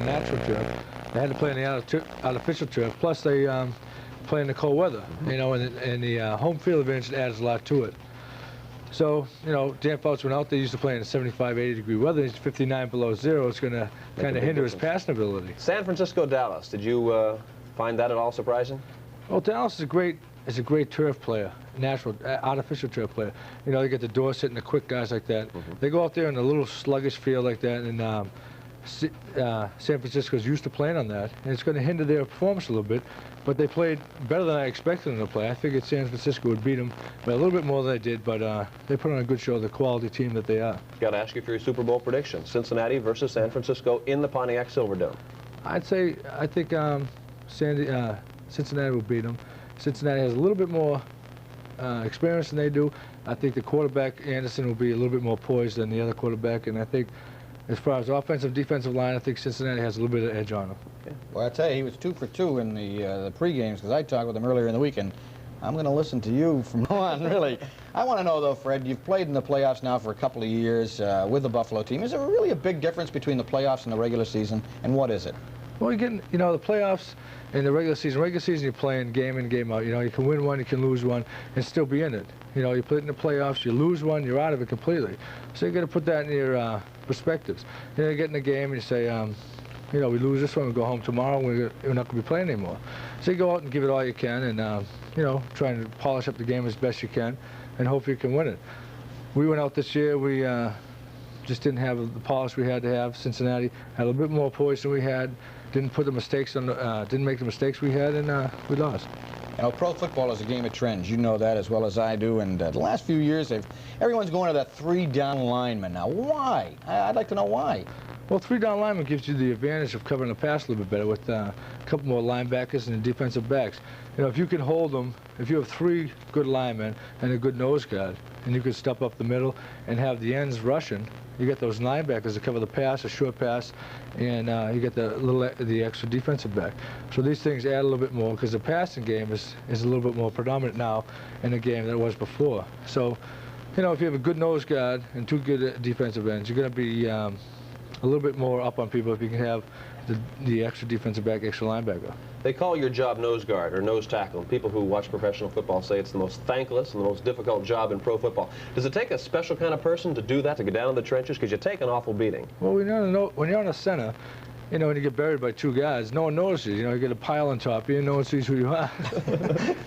natural turf. They had to play on the artificial turf. Plus, they play in the cold weather. You know, and the home field advantage adds a lot to it. So, you know, Dan Fouts went out there, used to play in 75, 80-degree weather. He's 59 below zero. It's going to kind of hinder his passing ability. San Francisco, Dallas. Did you find that at all surprising? Well, Dallas is a great turf player, natural, artificial turf player. You know, they get the Dorsett and the quick guys like that. They go out there in a little sluggish field like that, and San Francisco's used to playing on that, and it's going to hinder their performance a little bit. But they played better than I expected them to play. I figured San Francisco would beat them by a little bit more than they did, but they put on a good show, the quality team that they are. Got to ask you for your Super Bowl prediction. Cincinnati versus San Francisco in the Pontiac Silverdome. I think Cincinnati will beat them. Cincinnati has a little bit more experience than they do. I think the quarterback, Anderson, will be a little bit more poised than the other quarterback, and I think as far as offensive, defensive line, I think Cincinnati has a little bit of edge on them. Okay. Well, I tell you, he was 2 for 2 in the pre-games because I talked with him earlier in the week, and I'm going to listen to you from now on, really. I want to know, though, Fred, you've played in the playoffs now for a couple of years with the Buffalo team. Is there really a big difference between the playoffs and the regular season, and what is it? Well, again, you know, the playoffs and the regular season. Regular season, you're playing game in, game out. You know, you can win one, you can lose one, and still be in it. You know, you play it in the playoffs, you lose one, you're out of it completely. So you got to put that in your perspectives. You know, you get in the game and you say, you know, we lose this one, we go home tomorrow, we're not going to be playing anymore. So you go out and give it all you can, and you know, try and polish up the game as best you can, and hope you can win it. We went out this year, we just didn't have the polish we had to have. Cincinnati had a little bit more poise than we had. Didn't put the mistakes on, didn't make the mistakes we had, and we lost. You know, pro football is a game of trends. You know that as well as I do. And the last few years, everyone's going to that 3-down lineman. Now, why? I'd like to know why. Well, 3-down lineman gives you the advantage of covering the pass a little bit better with a couple more linebackers and defensive backs. You know, if you can hold them, if you have 3 good linemen and a good nose guard, and you can step up the middle and have the ends rushing, you get those linebackers to cover the pass, a short pass, and you get the extra defensive back. So these things add a little bit more because the passing game is a little bit more predominant now in the game than it was before. So, you know, if you have a good nose guard and 2 good defensive ends, you're going to be a little bit more up on people if you can have the extra defensive back, extra linebacker. They call your job nose guard or nose tackle. People who watch professional football say it's the most thankless and the most difficult job in pro football. Does it take a special kind of person to do that, to get down in the trenches? Because you take an awful beating. Well, when you're on a center, you know, when you get buried by 2 guys, no one notices. You know, you get a pile on top of you, no one sees who you are.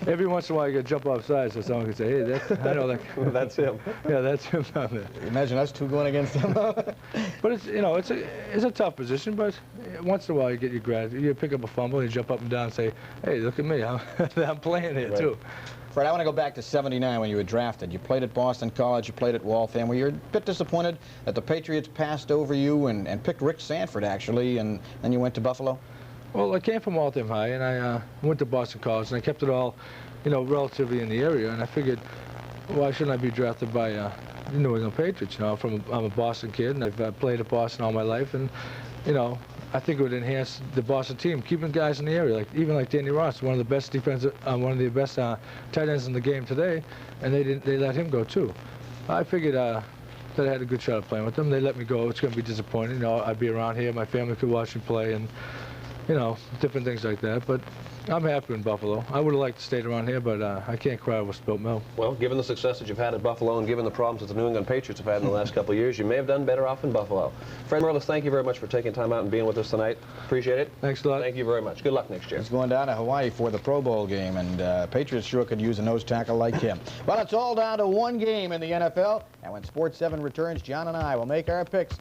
Every once in a while, you get to jump offside so someone can say, hey, I know that. That's him. Yeah, that's him down there. Imagine us 2 going against him. But it's, you know, it's a tough position, but once in a while you get your gratitude. You pick up a fumble, you jump up and down and say, hey, look at me, I'm playing here, too. Fred, I want to go back to '79 when you were drafted. You played at Boston College, you played at Waltham. Were you a bit disappointed that the Patriots passed over you and picked Rick Sanford, actually, and then you went to Buffalo? Well, I came from Waltham High, and I went to Boston College, and I kept it all, you know, relatively in the area, and I figured, why shouldn't I be drafted by the New England Patriots? You know, I'm a Boston kid, and I've played at Boston all my life, and, you know, I think it would enhance the Boston team, keeping guys in the area, even like Danny Ross, one of the best tight ends in the game today, and they let him go too. I figured that I had a good shot at playing with them. They let me go. It's going to be disappointing. You know, I'd be around here, my family could watch me play, and you know, different things like that. But I'm happy in Buffalo. I would have liked to stay around here, but I can't cry over spilt milk. Well, given the success that you've had at Buffalo and given the problems that the New England Patriots have had in the last couple of years, you may have done better off in Buffalo. Fred Smerlas, thank you very much for taking time out and being with us tonight. Appreciate it. Thanks a lot. Thank you very much. Good luck next year. He's going down to Hawaii for the Pro Bowl game, and Patriots sure could use a nose tackle like him. Well, it's all down to 1 game in the NFL, and when Sports 7 returns, John and I will make our picks